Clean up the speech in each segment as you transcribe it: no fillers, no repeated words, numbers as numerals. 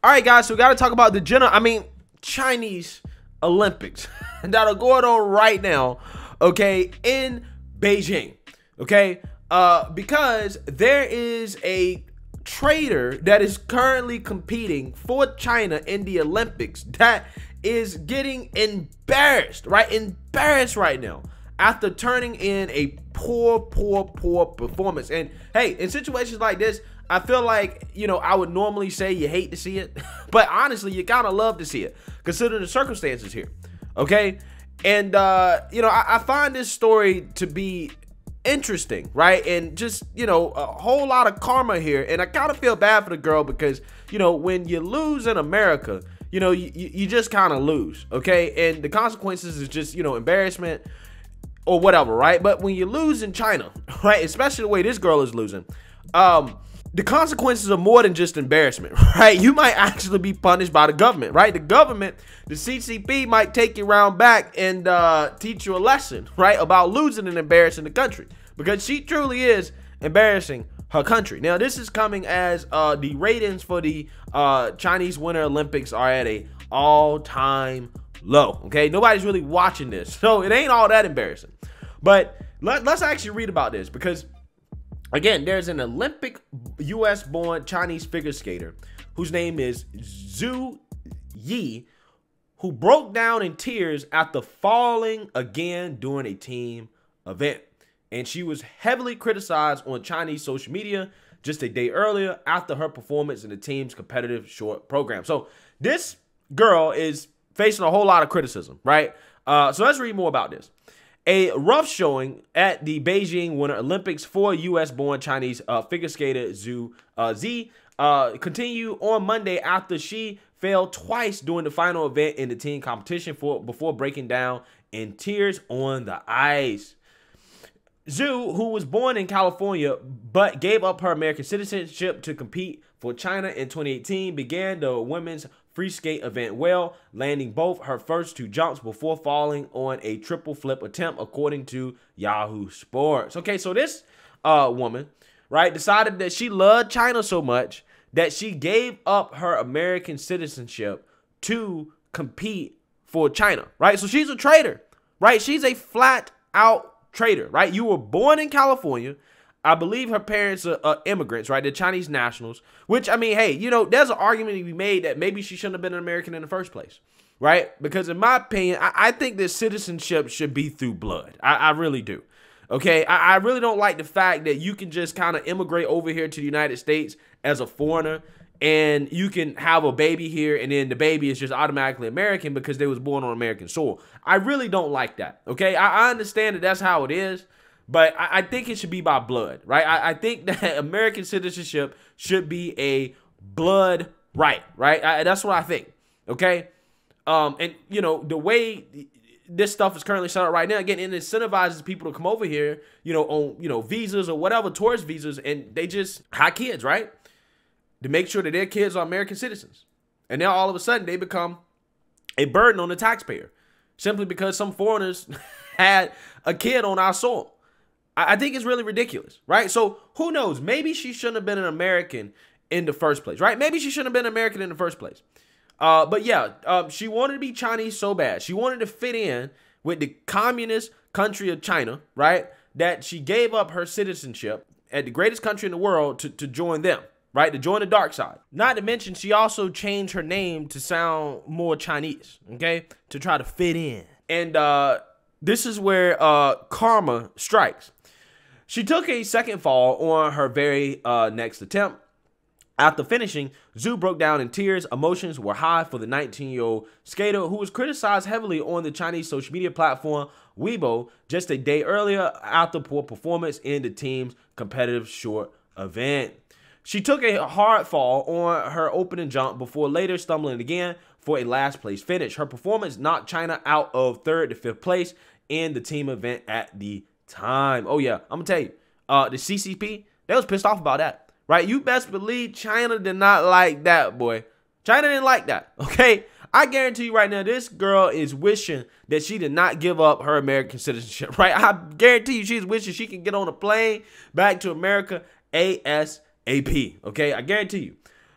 All right, guys, so we got to talk about the Chinese Olympics that are going on right now, okay, in Beijing, okay? Because there is a trader that is currently competing for China in the Olympics that is getting embarrassed, right? Embarrassed right now after turning in a poor performance. And hey, in situations like this, I feel like, you know, I would normally say you hate to see it, but honestly, you kind of love to see it, considering the circumstances here, okay? And, you know, I find this story to be interesting, right? And just, you know, a whole lot of karma here. And I kind of feel bad for the girl because, you know, when you lose in America, you know, you just kind of lose, okay? And the consequences is just, you know, embarrassment or whatever, right? But when you lose in China, right, especially the way this girl is losing, the consequences are more than just embarrassment, right? You might actually be punished by the government, right? The government, the CCP, might take you around back and teach you a lesson, right, about losing and embarrassing the country, because she truly is embarrassing her country. Now, this is coming as the ratings for the Chinese Winter Olympics are at a all-time low, okay? Nobody's really watching this, so it ain't all that embarrassing. But let's actually read about this, because again, there's an Olympic US-born Chinese figure skater whose name is Zhu Yi, who broke down in tears after falling again during a team event. And she was heavily criticized on Chinese social media just a day earlier after her performance in the team's competitive short program. So this girl is facing a whole lot of criticism, right? So let's read more about this. A rough showing at the Beijing Winter Olympics for U.S.-born Chinese figure skater Zhu Yi continued on Monday after she failed twice during the final event in the team competition before breaking down in tears on the ice. Zhu, who was born in California but gave up her American citizenship to compete for China in 2018, began the women's free skate event well, landing both her first two jumps before falling on a triple flip attempt, according to Yahoo Sports. Okay, so this woman, right, decided that she loved China so much that she gave up her American citizenship to compete for China, right? So she's a traitor, right? She's a flat out traitor, right? You were born in California. I believe her parents are immigrants, right? They're Chinese nationals, which, I mean, hey, you know, there's an argument to be made that maybe she shouldn't have been an American in the first place, right? Because in my opinion, I think that citizenship should be through blood. I really do, okay? I really don't like the fact that you can just kind of immigrate over here to the United States as a foreigner and you can have a baby here and then the baby is just automatically American because they was born on American soil. I really don't like that, okay? I understand that that's how it is. But I think it should be by blood, right? I think that American citizenship should be a blood right? That's what I think, okay? And, you know, the way this stuff is currently set up right now, again, it incentivizes people to come over here, you know, on, you know, visas or whatever, tourist visas, and they just hide kids, right? To make sure that their kids are American citizens. And now all of a sudden they become a burden on the taxpayer simply because some foreigners had a kid on our soil. I think it's really ridiculous, right? So who knows? Maybe she shouldn't have been an American in the first place, right? Maybe she shouldn't have been American in the first place. But yeah, she wanted to be Chinese so bad. She wanted to fit in with the communist country of China, right? That she gave up her citizenship at the greatest country in the world to join them, right? To join the dark side. Not to mention, she also changed her name to sound more Chinese, okay? To try to fit in. And this is where karma strikes. She took a second fall on her very next attempt. After finishing, Zhu broke down in tears. Emotions were high for the 19-year-old skater who was criticized heavily on the Chinese social media platform Weibo just a day earlier after poor performance in the team's competitive short event. She took a hard fall on her opening jump before later stumbling again for a last place finish. Her performance knocked China out of 3rd to 5th place in the team event at the time. Oh yeah, I'm gonna tell you, the CCP, they was pissed off about that, right? You best believe China did not like that, boy. China didn't like that, okay? I guarantee you right now, this girl is wishing that she did not give up her American citizenship, right? I guarantee you she's wishing she can get on a plane back to America ASAP, okay? I guarantee you.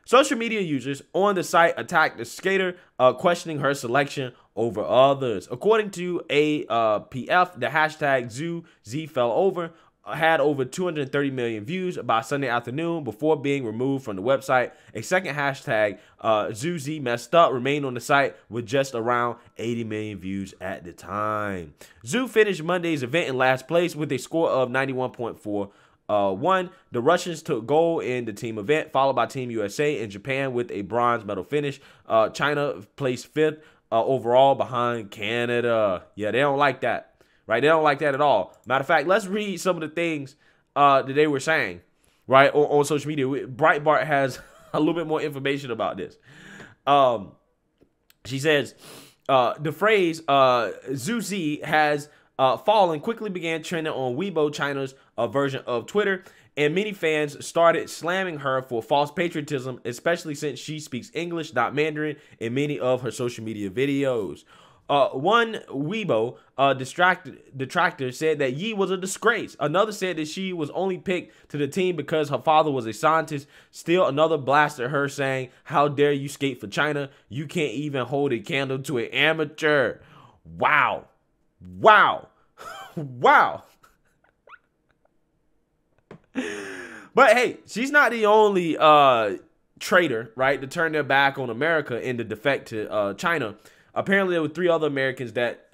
Social media users on the site attacked the skater, questioning her selection over others. According to APF, the hashtag Zhu Yi fell over had over 230 million views by Sunday afternoon before being removed from the website. A second hashtag, Zhu Yi messed up, remained on the site with just around 80 million views at the time. Zhu finished Monday's event in last place with a score of 91.41. The Russians took gold in the team event, followed by Team USA and Japan with a bronze medal finish. China placed fifth overall behind Canada. Yeah, they don't like that. Right? They don't like that at all. Matter of fact, let's read some of the things that they were saying, right, on social media. Breitbart has a little bit more information about this. She says, the phrase Zhu Yi has fallen quickly began trending on Weibo, China's version of Twitter, and many fans started slamming her for false patriotism, especially since she speaks English, not Mandarin, in many of her social media videos. One Weibo detractor said that Yi was a disgrace. Another said that she was only picked to the team because her father was a scientist. Still another blasted her, saying, "How dare you skate for China? You can't even hold a candle to an amateur." Wow. Wow. Wow. But hey, she's not the only traitor, right, to turn their back on America and to defect to China. Apparently, there were 3 other Americans that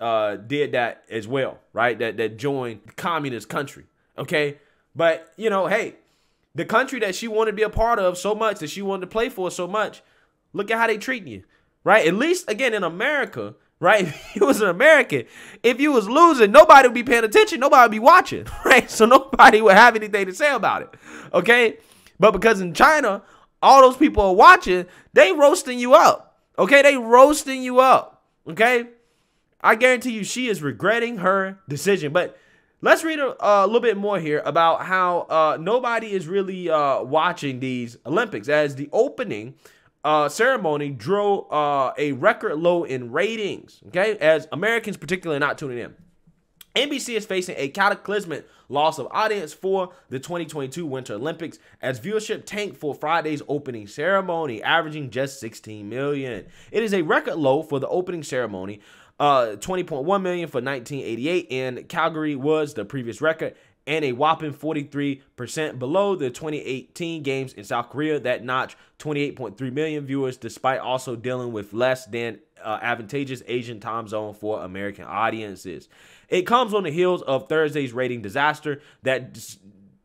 did that as well, right? That joined the communist country, okay? But, you know, hey, the country that she wanted to be a part of so much, that she wanted to play for so much, look at how they treating you, right? At least, again, in America, right? If you was an American, if you was losing, nobody would be paying attention. Nobody would be watching, right? So nobody would have anything to say about it, okay? But because in China, all those people are watching, they roasting you up, okay? They roasting you up. Okay, I guarantee you she is regretting her decision. But let's read a little bit more here about how nobody is really watching these Olympics, as the opening ceremony drew a record low in ratings. Okay, as Americans particularly not tuning in. NBC is facing a cataclysmic loss of audience for the 2022 Winter Olympics as viewership tanked for Friday's opening ceremony, averaging just 16 million. It is a record low for the opening ceremony, 20.1 million for 1988, and Calgary was the previous record, and a whopping 43% below the 2018 games in South Korea that notched 28.3 million viewers, despite also dealing with less than advantageous Asian time zone for American audiences. It comes on the heels of Thursday's rating disaster that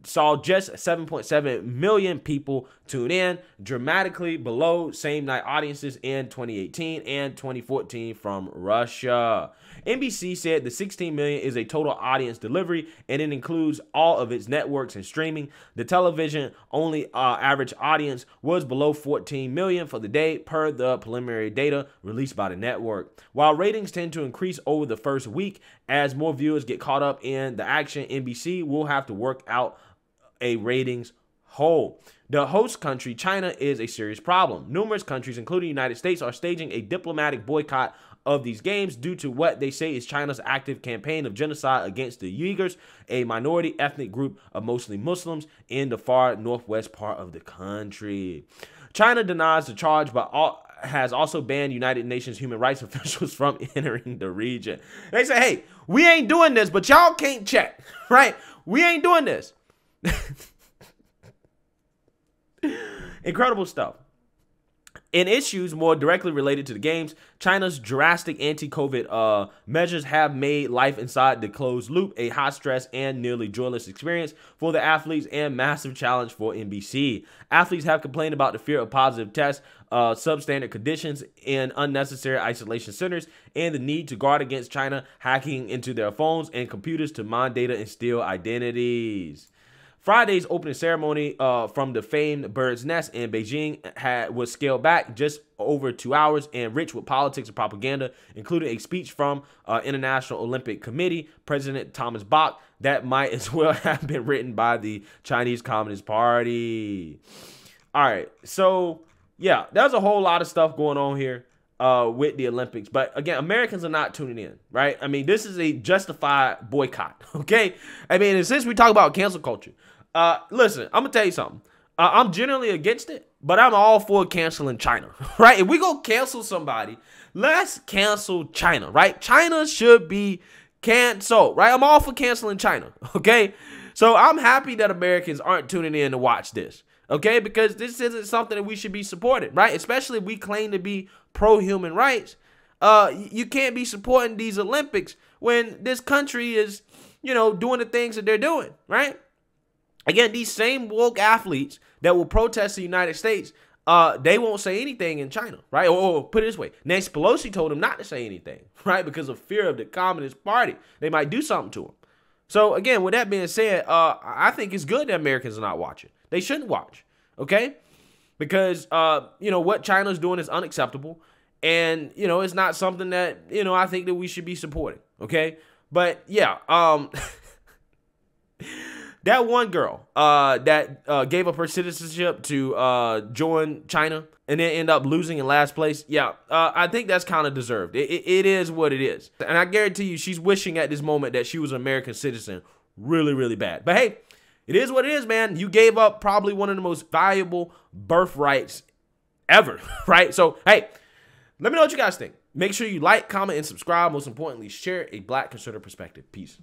saw just 7.7 million people tune in, dramatically below same night audiences in 2018 and 2014 from Russia. NBC said the 16 million is a total audience delivery, and it includes all of its networks and streaming. The television only average audience was below 14 million for the day, per the preliminary data released by the network. While ratings tend to increase over the first week as more viewers get caught up in the action, NBC will have to work out a ratings hole. The host country, China, is a serious problem. Numerous countries, including the United States, are staging a diplomatic boycott of these games due to what they say is China's active campaign of genocide against the Uyghurs, a minority ethnic group of mostly Muslims in the far northwest part of the country. China denies the charge, but has also banned United Nations human rights officials from entering the region. They say, hey, we ain't doing this, but y'all can't check, right? We ain't doing this. Incredible stuff. In issues more directly related to the games, China's drastic anti-COVID measures have made life inside the closed loop a high-stress and nearly joyless experience for the athletes and massive challenge for NBC. Athletes have complained about the fear of positive tests, substandard conditions in unnecessary isolation centers, and the need to guard against China hacking into their phones and computers to mine data and steal identities. Friday's opening ceremony from the famed Bird's Nest in Beijing was scaled back just over 2 hours and rich with politics and propaganda, including a speech from International Olympic Committee President Thomas Bach that might as well have been written by the Chinese Communist Party. All right, so yeah, there's a whole lot of stuff going on here with the Olympics. But again, Americans are not tuning in, right? I mean, this is a justified boycott, okay? I mean, and since we talk about cancel culture, listen, I'm going to tell you something. I'm generally against it, but I'm all for canceling China, right? If we go cancel somebody, let's cancel China, right? China should be canceled, right? I'm all for canceling China, okay? So I'm happy that Americans aren't tuning in to watch this, okay? Because this isn't something that we should be supporting, right? Especially if we claim to be pro-human rights. You can't be supporting these Olympics when this country is, you know, doing the things that they're doing, right? Again, these same woke athletes that will protest the United States, they won't say anything in China, right? Or put it this way, Nancy Pelosi told them not to say anything, right? Because of fear of the Communist Party. They might do something to them. So, again, with that being said, I think it's good that Americans are not watching. They shouldn't watch, okay? Because, you know, what China's doing is unacceptable. And, you know, it's not something that, you know, I think that we should be supporting, okay? But, yeah, that one girl that gave up her citizenship to join China and then end up losing in last place, yeah, I think that's kind of deserved. It is what it is. And I guarantee you she's wishing at this moment that she was an American citizen really, really bad. But, hey, it is what it is, man. You gave up probably one of the most valuable birthrights ever, right? So, hey, let me know what you guys think. Make sure you like, comment, and subscribe. Most importantly, share a Black conservative perspective. Peace.